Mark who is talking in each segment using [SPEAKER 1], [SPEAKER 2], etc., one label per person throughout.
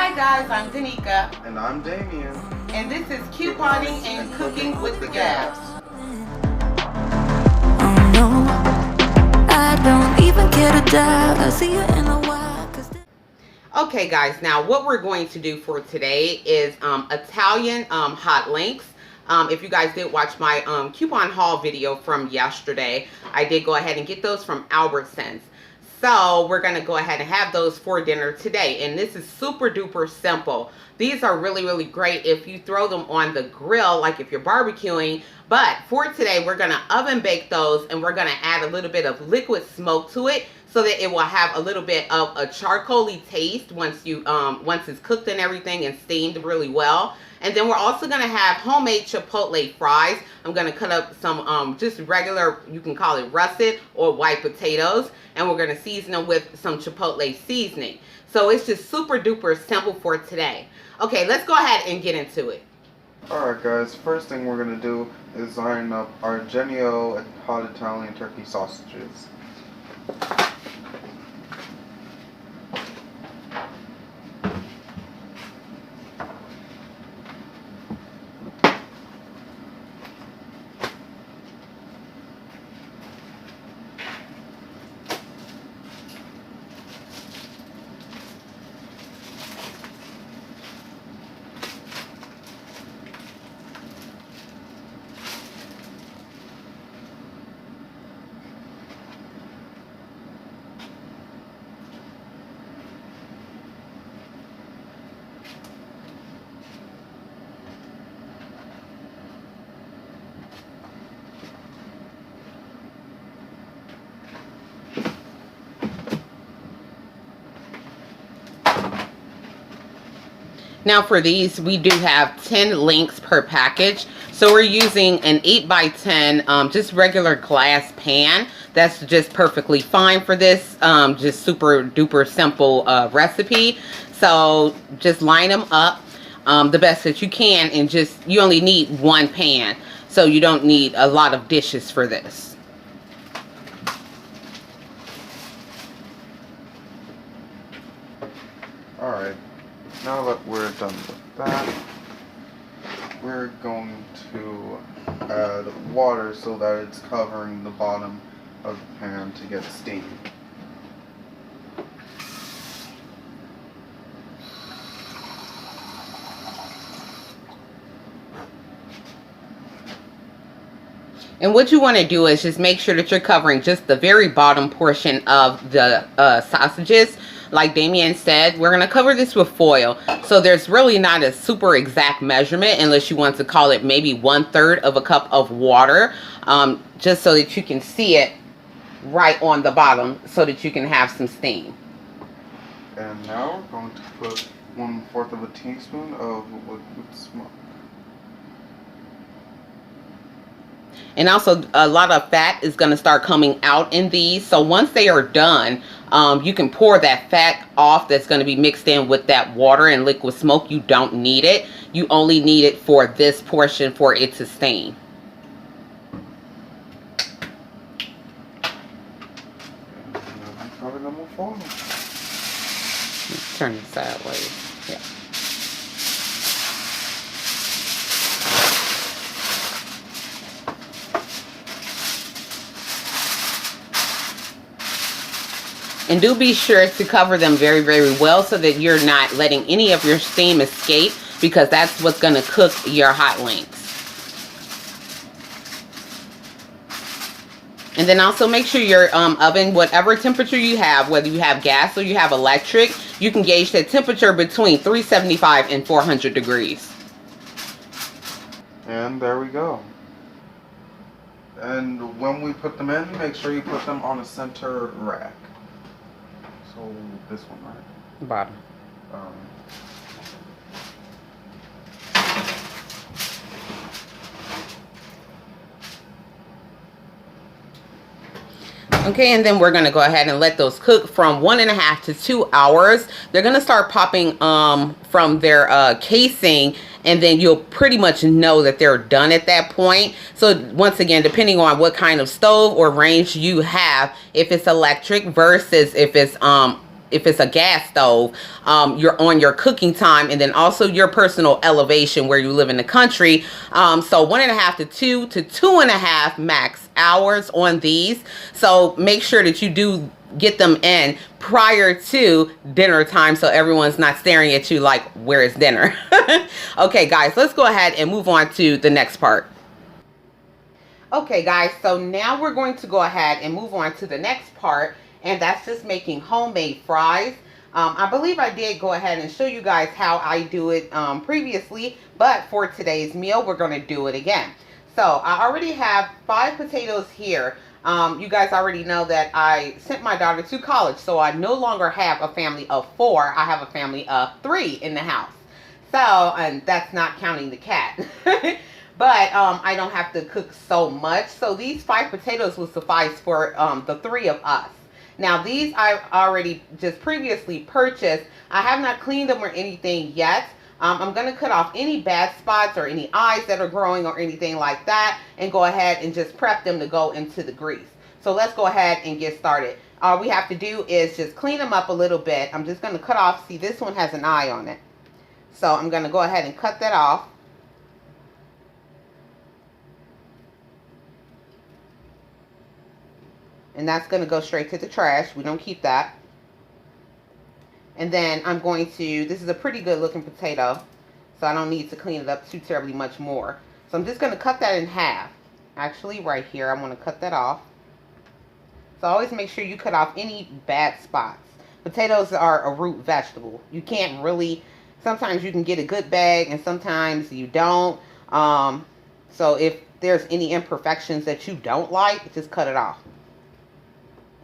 [SPEAKER 1] Hi guys, I'm Danica.
[SPEAKER 2] And I'm Damien.
[SPEAKER 1] And this is Couponing and Cooking with the Gabbs.
[SPEAKER 3] Oh no, I don't even care to die. I'll see you in a while.
[SPEAKER 1] Okay guys, now what we're going to do for today is Italian hot links. If you guys did watch my coupon haul video from yesterday, I did go ahead and get those from Albertsons. So we're going to go ahead and have those for dinner today. And this is super duper simple. These are really, really great if you throw them on the grill, like if you're barbecuing. But for today, we're going to oven bake those, and we're going to add a little bit of liquid smoke to it so that it will have a little bit of a charcoaly taste once it's cooked and everything and steamed really well. And then we're also going to have homemade chipotle fries. I'm going to cut up some just regular, you can call it russet or white potatoes. And we're going to season them with some chipotle seasoning. So it's just super duper simple for today. Okay, let's go ahead and get into it.
[SPEAKER 2] Alright guys, first thing we're going to do is iron up our Genio hot Italian turkey sausages.
[SPEAKER 1] Now for these, we do have 10 links per package. So we're using an 8x10, just regular glass pan. That's just perfectly fine for this, just super duper simple recipe. So just line them up the best that you can, and you only need one pan. So you don't need a lot of dishes for this.
[SPEAKER 2] Alright, now that we're done with that, we're going to add water so that it's covering the bottom of the pan to get steam.
[SPEAKER 1] And what you want to do is just make sure that you're covering just the very bottom portion of the sausages. Like Damien said, we're going to cover this with foil. So there's really not a super exact measurement unless you want to call it maybe 1/3 of a cup of water. Just so that you can see it right on the bottom so that you can have some steam.
[SPEAKER 2] And now we're going to put 1/4 of a teaspoon of liquid smoke.
[SPEAKER 1] And also a lot of fat is going to start coming out in these. So once they are done, you can pour that fat off that's going to be mixed in with that water and liquid smoke. You don't need it. You only need it for this portion for it to steam.
[SPEAKER 2] Cover them with foil.
[SPEAKER 1] Turn it sideways. Yeah. And do be sure to cover them very, very well so that you're not letting any of your steam escape, because that's what's going to cook your hot links. And then also make sure your oven, whatever temperature you have, whether you have gas or you have electric, you can gauge that temperature between 375 and 400 degrees.
[SPEAKER 2] And there we go. And when we put them in, make sure you put them on a center rack. So this one, right?
[SPEAKER 1] Bottom. Okay, and then we're going to go ahead and let those cook from 1.5 to 2 hours. They're going to start popping from their casing, and then you'll pretty much know that they're done at that point. So once again, depending on what kind of stove or range you have, if it's electric versus if it's if it's a gas stove, you're on your cooking time, and then also your personal elevation where you live in the country. So 1.5 to 2.5 max hours on these. So make sure that you do get them in prior to dinner time, so everyone's not staring at you like, where is dinner? Okay, guys, let's go ahead and move on to the next part. Okay, guys, so now we're going to go ahead and move on to the next part, and that's just making homemade fries. I believe I did go ahead and show you guys how I do it previously, but for today's meal, we're going to do it again. So I already have 5 potatoes here. You guys already know that I sent my daughter to college, so I no longer have a family of 4. I have a family of 3 in the house. So, and that's not counting the cat. But I don't have to cook so much. So these 5 potatoes will suffice for the 3 of us. Now these I've already just previously purchased. I have not cleaned them or anything yet. I'm going to cut off any bad spots or any eyes that are growing or anything like that, and go ahead and just prep them to go into the grease. So let's go ahead and get started. All we have to do is just clean them up a little bit. I'm just going to cut off, see, this one has an eye on it. So I'm going to go ahead and cut that off. And that's going to go straight to the trash. We don't keep that. And then I'm going to, this is a pretty good looking potato, so I don't need to clean it up too terribly much more. So I'm just going to cut that in half. Actually, right here, I'm going to cut that off. So always make sure you cut off any bad spots. Potatoes are a root vegetable. You can't really, sometimes you can get a good bag and sometimes you don't. So if there's any imperfections that you don't like, just cut it off.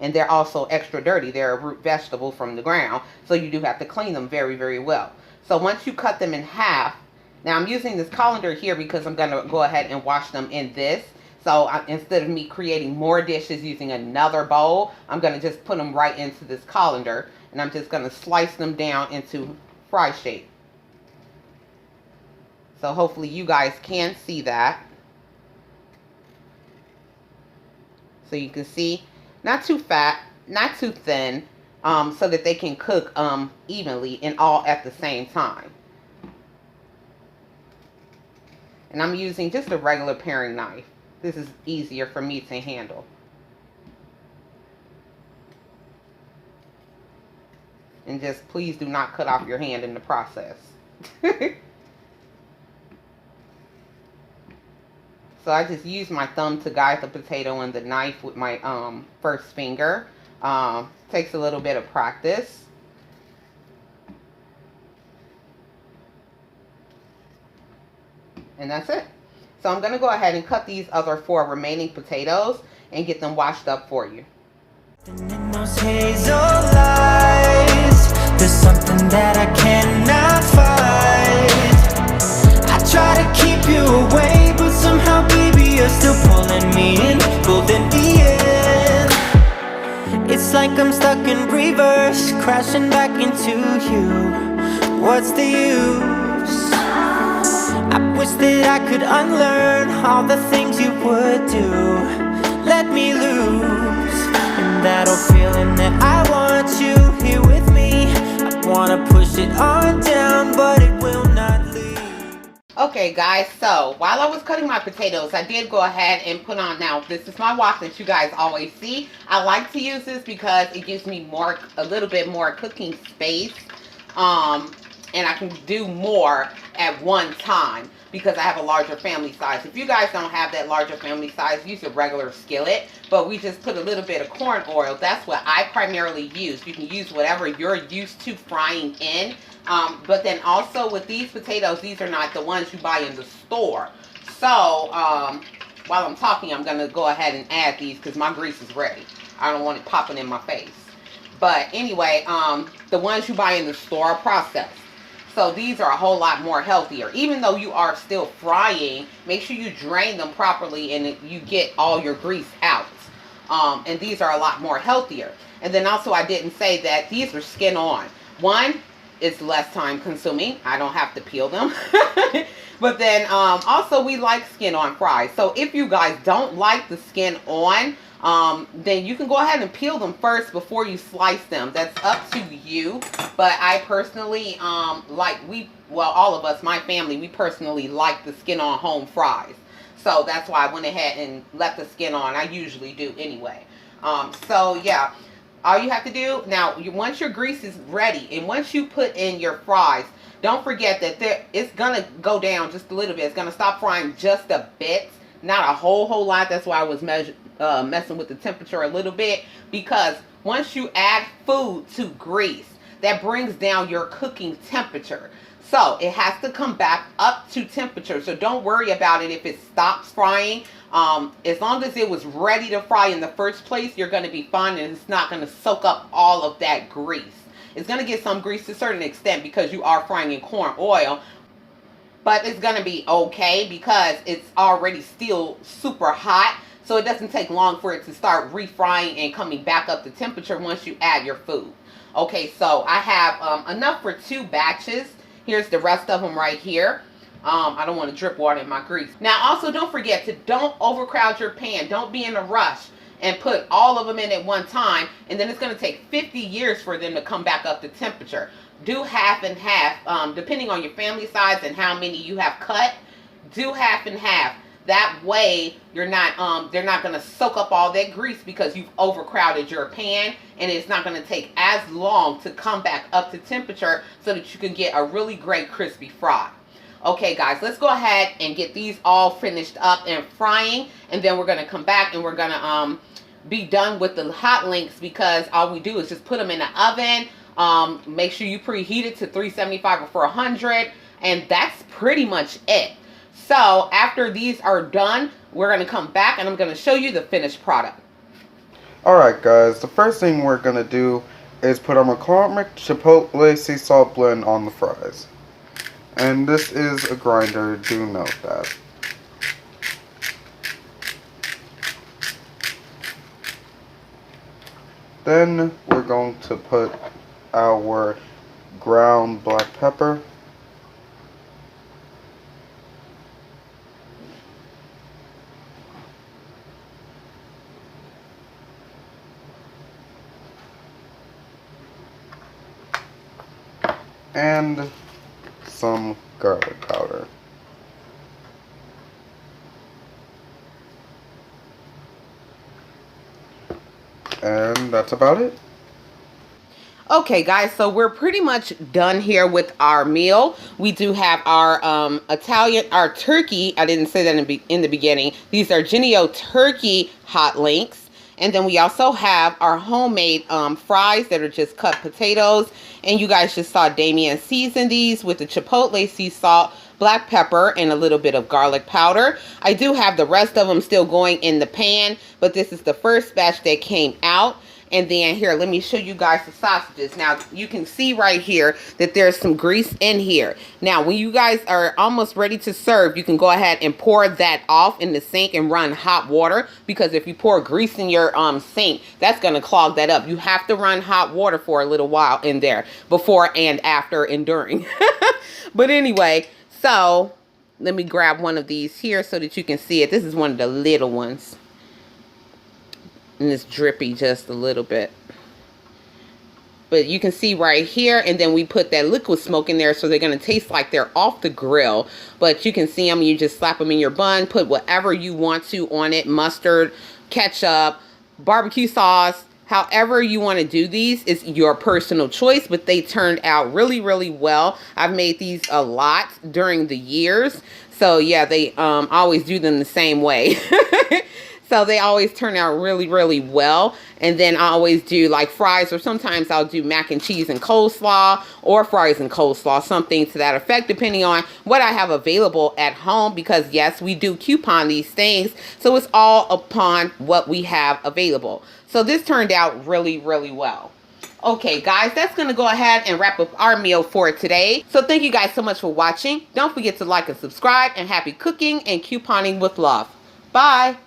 [SPEAKER 1] And they're also extra dirty. They're a root vegetable from the ground, so you do have to clean them very, very well. So once you cut them in half, now I'm using this colander here because I'm going to go ahead and wash them in this. So instead of me creating more dishes using another bowl, I'm going to just put them right into this colander, and I'm just going to slice them down into fry shape. So hopefully you guys can see that. So you can see, not too fat, not too thin, so that they can cook evenly and all at the same time. And I'm using just a regular paring knife. This is easier for me to handle. And just please do not cut off your hand in the process. So I just use my thumb to guide the potato and the knife with my first finger. Takes a little bit of practice. And that's it. So I'm going to go ahead and cut these other 4 remaining potatoes and get them washed up for you.
[SPEAKER 4] In those hazel lights, there's something that I cannot fight. I try to keep you away, but somehow, baby, you're still pulling me in, pulling me in. It's like I'm stuck in reverse, crashing back into you. What's the use? I wish that I could unlearn all the things you would do. Let me loose, and that old feeling that I want you here with me. I wanna push it on down, but it will not leave.
[SPEAKER 1] Okay, guys, so while I was cutting my potatoes, I did go ahead and put on, now this is my wok that you guys always see. I like to use this because it gives me a little bit more cooking space, and I can do more at one time because I have a larger family size. If you guys don't have that larger family size, use a regular skillet, but we just put a little bit of corn oil. That's what I primarily use. You can use whatever you're used to frying in. But then also with these potatoes, these are not the ones you buy in the store. So while I'm talking, I'm going to go ahead and add these because my grease is ready. I don't want it popping in my face. But anyway, the ones you buy in the store are processed. So these are a whole lot more healthier. Even though you are still frying, make sure you drain them properly and you get all your grease out. And these are a lot more healthier. And then also I didn't say that these are skin on. One, it's less time consuming. I don't have to peel them. But then also we like skin on fries. So if you guys don't like the skin on, then you can go ahead and peel them first before you slice them. That's up to you. But I personally all of us, my family, we personally like the skin on home fries. So that's why I went ahead and left the skin on. I usually do anyway. So yeah, all you have to do now, once your grease is ready and once you put in your fries, don't forget that it's gonna go down just a little bit. It's gonna stop frying just a bit, not a whole lot. That's why I was messing with the temperature a little bit, because once you add food to grease, that brings down your cooking temperature. So it has to come back up to temperature. So don't worry about it if it stops frying. As long as it was ready to fry in the first place, you're going to be fine, and it's not going to soak up all of that grease. It's going to get some grease to a certain extent because you are frying in corn oil, but it's going to be okay because it's already still super hot. So it doesn't take long for it to start refrying and coming back up to temperature once you add your food. Okay, so I have enough for 2 batches. Here's the rest of them right here. I don't want to drip water in my grease. Now also don't forget to don't overcrowd your pan. Don't be in a rush and put all of them in at one time, and then it's going to take 50 years for them to come back up to temperature. Do half and half, depending on your family size and how many you have cut. Do half and half. That way you're not they're not going to soak up all that grease because you've overcrowded your pan, and it's not going to take as long to come back up to temperature so that you can get a really great crispy fry. Okay guys, let's go ahead and get these all finished up and frying, and then we're going to come back and we're going to be done with the hot links, because all we do is just put them in the oven. Make sure you preheat it to 375 or 400, and that's pretty much it. So after these are done, we're going to come back and I'm going to show you the finished product.
[SPEAKER 2] Alright guys, the first thing we're going to do is put our McCormick Chipotle sea salt blend on the fries. And this is a grinder, do note that. Then we're going to put our ground black pepper. And some garlic powder. And that's about it.
[SPEAKER 1] Okay guys, so we're pretty much done here with our meal. We do have our our turkey. I didn't say that in the beginning. These are Genio turkey hot links. And then we also have our homemade fries that are just cut potatoes. And you guys just saw Damien season these with the chipotle sea salt, black pepper, and a little bit of garlic powder. I do have the rest of them still going in the pan, but this is the first batch that came out. And then here, let me show you guys the sausages. Now, you can see right here that there's some grease in here. Now, when you guys are almost ready to serve, you can go ahead and pour that off in the sink and run hot water. Because if you pour grease in your sink, that's going to clog that up. You have to run hot water for a little while in there, before and after and during. But anyway, so let me grab one of these here so that you can see it. This is one of the little ones. And it's drippy just a little bit. But you can see right here, and then we put that liquid smoke in there, so they're going to taste like they're off the grill. But you can see them, you just slap them in your bun, put whatever you want to on it, mustard, ketchup, barbecue sauce, however you want to do these is your personal choice, but they turned out really, really well. I've made these a lot during the years. So yeah, they always do them the same way. So they always turn out really, really well. And then I always do like fries, or sometimes I'll do mac and cheese and coleslaw, or fries and coleslaw, something to that effect, depending on what I have available at home. Because yes, we do coupon these things. So it's all upon what we have available. So this turned out really, really well. Okay, guys, that's going to go ahead and wrap up our meal for today. So thank you guys so much for watching. Don't forget to like and subscribe, and happy cooking and couponing with love. Bye.